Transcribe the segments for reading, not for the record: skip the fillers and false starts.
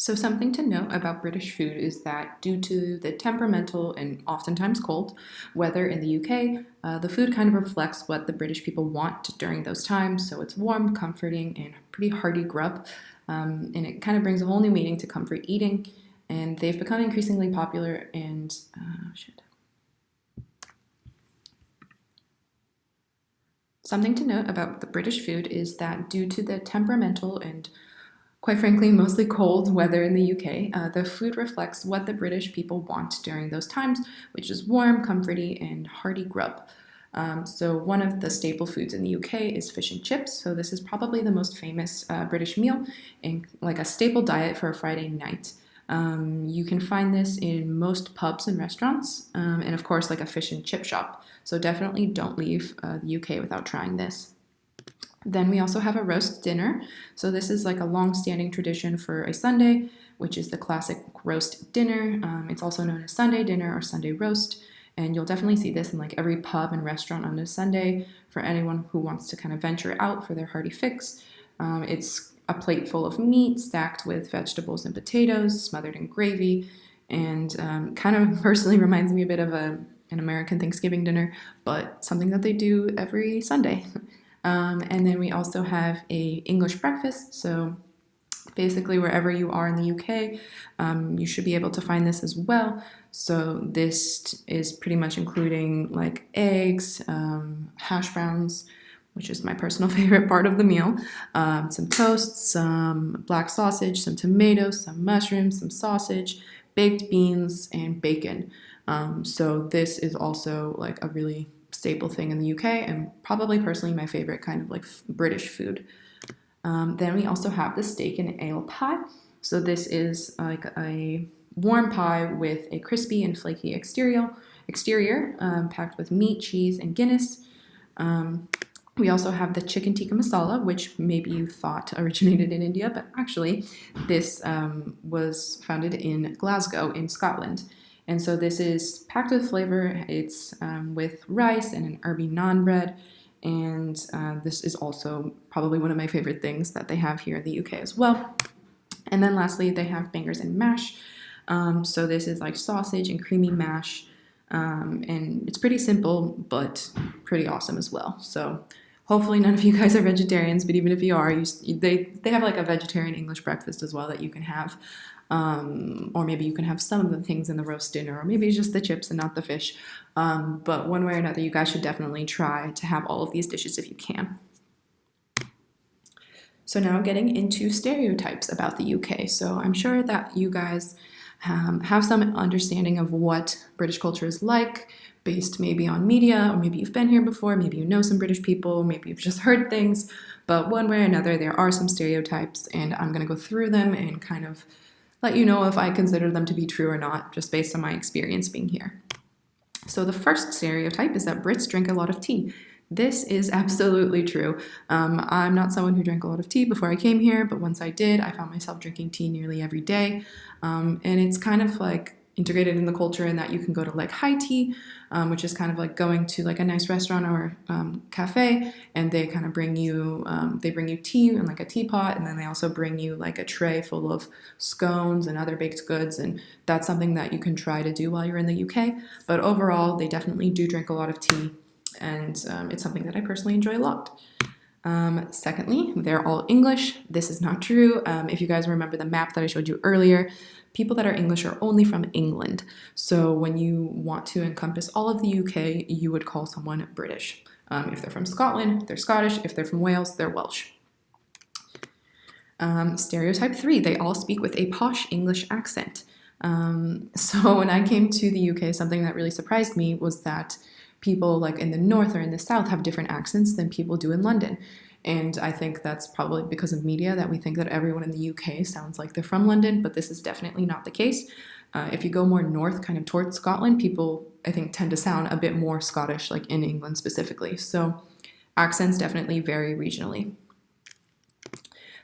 So something to note about British food is that due to the temperamental and oftentimes cold weather in the UK, the food kind of reflects what the British people want during those times. So it's warm, comforting, and pretty hearty grub. And it kind of brings a whole new meaning to comfort eating. And they've become increasingly popular and Something to note about the British food is that due to the temperamental and quite frankly, mostly cold weather in the UK, the food reflects what the British people want during those times, which is warm, comforty, and hearty grub. So one of the staple foods in the UK is fish and chips. So this is probably the most famous British meal and like a staple diet for a Friday night. You can find this in most pubs and restaurants, and of course, like a fish and chip shop. So definitely don't leave the UK without trying this. Then we also have a roast dinner. So this is like a long-standing tradition for a Sunday, which is the classic roast dinner. It's also known as Sunday dinner or Sunday roast. And you'll definitely see this in like every pub and restaurant on a Sunday for anyone who wants to kind of venture out for their hearty fix. It's a plate full of meat stacked with vegetables and potatoes, smothered in gravy, and kind of personally reminds me a bit of an American Thanksgiving dinner, but something that they do every Sunday. And then we also have a English breakfast. So basically wherever you are in the UK, you should be able to find this as well. So this is pretty much including like eggs, hash browns, which is my personal favorite part of the meal, some toast, some black sausage, some tomatoes, some mushrooms, some sausage, baked beans, and bacon. So this is also like a really staple thing in the UK and probably personally my favorite kind of like British food. Then we also have the steak and ale pie. So this is like a warm pie with a crispy and flaky exterior packed with meat, cheese, and Guinness. We also have the chicken tikka masala, which maybe you thought originated in India, but actually this was founded in Glasgow in Scotland. And so this is packed with flavor. It's with rice and an herby naan bread. And this is also probably one of my favorite things that they have here in the UK as well. And then lastly, they have bangers and mash. So this is like sausage and creamy mash. And it's pretty simple, but pretty awesome as well. So hopefully none of you guys are vegetarians, but even if you are, they have like a vegetarian English breakfast as well that you can have. Or maybe you can have some of the things in the roast dinner, or maybe just the chips and not the fish. But one way or another, you guys should definitely try to have all of these dishes if you can. So now getting into stereotypes about the UK. So I'm sure that you guys have some understanding of what British culture is like, based maybe on media, or maybe you've been here before, maybe you know some British people, maybe you've just heard things. But one way or another, there are some stereotypes, and I'm going to go through them and kind of let you know if I consider them to be true or not, just based on my experience being here. So the first stereotype is that Brits drink a lot of tea. This is absolutely true. I'm not someone who drank a lot of tea before I came here, but once I did, I found myself drinking tea nearly every day. And it's kind of like integrated in the culture in that you can go to like high tea, which is kind of like going to like a nice restaurant or cafe, and they kind of bring you tea in like a teapot, and then they also bring you like a tray full of scones and other baked goods, and that's something that you can try to do while you're in the UK. But overall, they definitely do drink a lot of tea, and it's something that I personally enjoy a lot. Secondly, they're all English. This is not true. If you guys remember the map that I showed you earlier, people that are English are only from England. So when you want to encompass all of the UK, you would call someone British. If they're from Scotland, they're Scottish. If they're from Wales, they're Welsh. Stereotype 3, they all speak with a posh English accent. So when I came to the UK, something that really surprised me was that people like in the north or in the south have different accents than people do in London. And I think that's probably because of media that we think that everyone in the UK sounds like they're from London, but this is definitely not the case. If you go more north, kind of towards Scotland, people, I think, tend to sound a bit more Scottish, like in England specifically. So accents definitely vary regionally.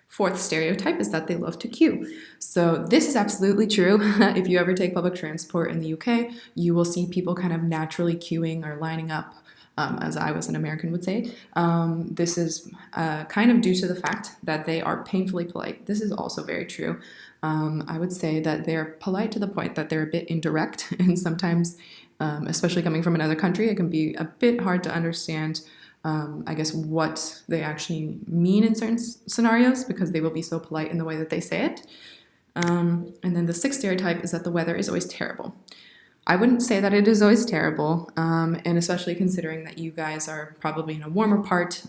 Fourth stereotype is that they love to queue. So this is absolutely true. If you ever take public transport in the UK, you will see people kind of naturally queuing or lining up, as I was an American would say. This is kind of due to the fact that they are painfully polite. This is also very true. I would say that they're polite to the point that they're a bit indirect, and sometimes, especially coming from another country, it can be a bit hard to understand, I guess, what they actually mean in certain scenarios because they will be so polite in the way that they say it. And then the sixth stereotype is that the weather is always terrible. I wouldn't say that it is always terrible, and especially considering that you guys are probably in a warmer part,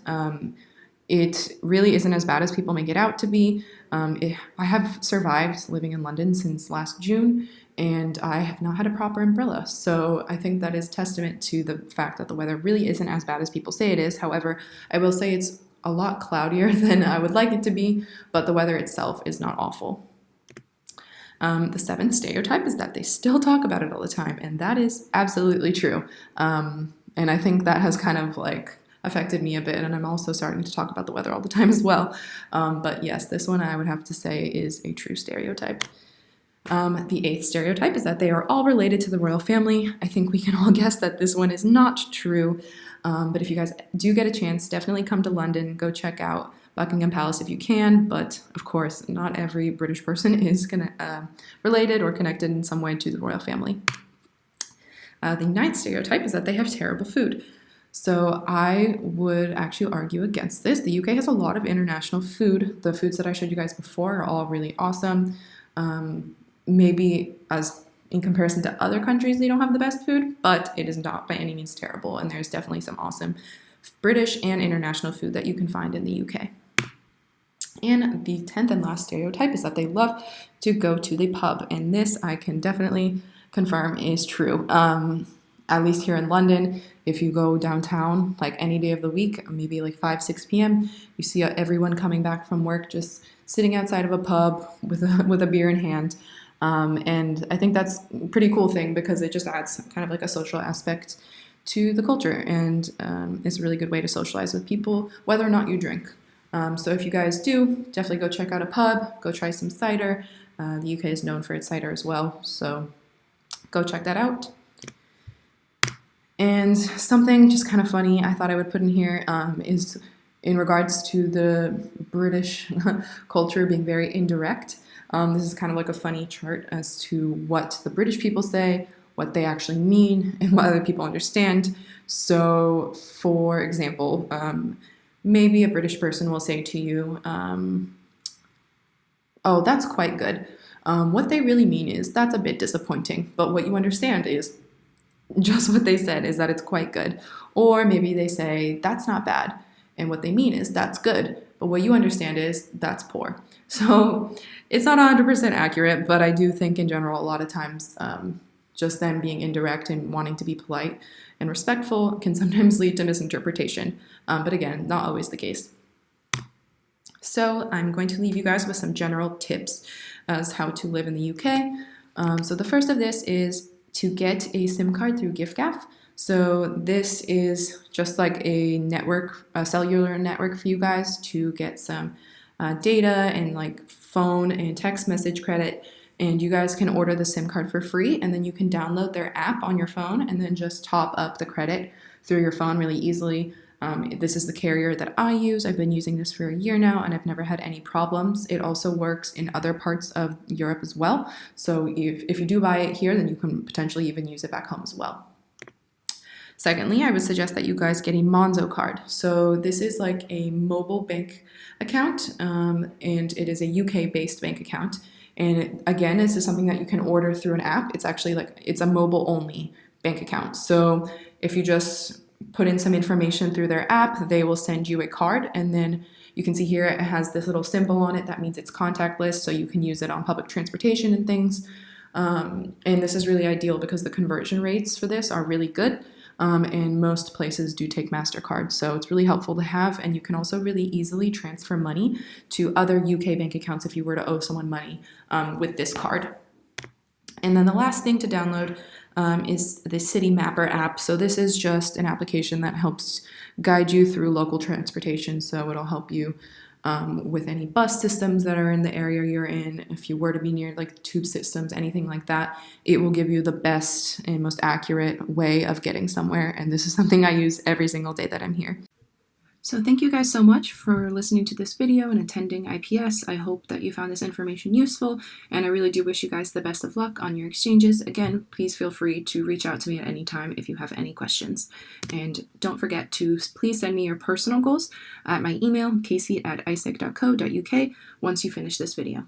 it really isn't as bad as people make it out to be. I have survived living in London since last June, and I have not had a proper umbrella. So I think that is testament to the fact that the weather really isn't as bad as people say it is. However, I will say it's a lot cloudier than I would like it to be, but the weather itself is not awful. The seventh stereotype is that they still talk about it all the time, and that is absolutely true. And I think that has kind of like affected me a bit, and I'm also starting to talk about the weather all the time as well. But yes, this one I would have to say is a true stereotype. The eighth stereotype is that they are all related to the royal family. I think we can all guess that this one is not true. But if you guys do get a chance, definitely come to London, go check out Buckingham Palace if you can, but of course, not every British person is related or connected in some way to the royal family. The ninth stereotype is that they have terrible food. So I would actually argue against this. The UK has a lot of international food. The foods that I showed you guys before are all really awesome. Maybe as in comparison to other countries, they don't have the best food, but it is not by any means terrible. And there's definitely some awesome British and international food that you can find in the UK. And the 10th and last stereotype is that they love to go to the pub. And this I can definitely confirm is true. At least here in London, if you go downtown, like any day of the week, maybe like 5, 6 p.m., you see everyone coming back from work just sitting outside of a pub with a beer in hand. And I think that's a pretty cool thing because it just adds kind of like a social aspect to the culture, and it's a really good way to socialize with people, whether or not you drink. So if you guys do, definitely go check out a pub, go try some cider. The UK is known for its cider as well, so go check that out. And something just kind of funny I thought I would put in here is in regards to the British culture being very indirect. This is kind of like a funny chart as to what the British people say, what they actually mean, and what other people understand. So, for example, maybe a British person will say to you, oh, that's quite good. What they really mean is, that's a bit disappointing. But what you understand is just what they said is that it's quite good. Or maybe they say, that's not bad. And what they mean is, that's good. But what you understand is, that's poor. So it's not 100% accurate, but I do think in general, a lot of times, just them being indirect and wanting to be polite and respectful can sometimes lead to misinterpretation. But again, not always the case. So I'm going to leave you guys with some general tips as how to live in the UK. So the first of this is to get a SIM card through giffgaff. So this is just like a network, a cellular network for you guys to get some data and like phone and text message credit. And you guys can order the SIM card for free, and then you can download their app on your phone and then just top up the credit through your phone really easily. This is the carrier that I use. I've been using this for a year now, and I've never had any problems. It also works in other parts of Europe as well. So if you do buy it here, then you can potentially even use it back home as well. Secondly, I would suggest that you guys get a Monzo card. So this is like a mobile bank account, and it is a UK-based bank account. And again, this is something that you can order through an app. It's actually it's a mobile-only bank account. So if you just put in some information through their app, they will send you a card, and then you can see here it has this little symbol on it. That means it's contactless, so you can use it on public transportation and things. And this is really ideal because the conversion rates for this are really good. And most places do take MasterCard, so it's really helpful to have, and you can also really easily transfer money to other UK bank accounts if you were to owe someone money with this card. And then the last thing to download is the City Mapper app. So this is just an application that helps guide you through local transportation, so it'll help you with any bus systems that are in the area you're in. If you were to be near like tube systems, anything like that, it will give you the best and most accurate way of getting somewhere. And this is something I use every single day that I'm here. So thank you guys so much for listening to this video and attending IPS. I hope that you found this information useful, and I really do wish you guys the best of luck on your exchanges. Again, please feel free to reach out to me at any time if you have any questions. And don't forget to please send me your personal goals at my email, casey@iesec.co.uk, once you finish this video.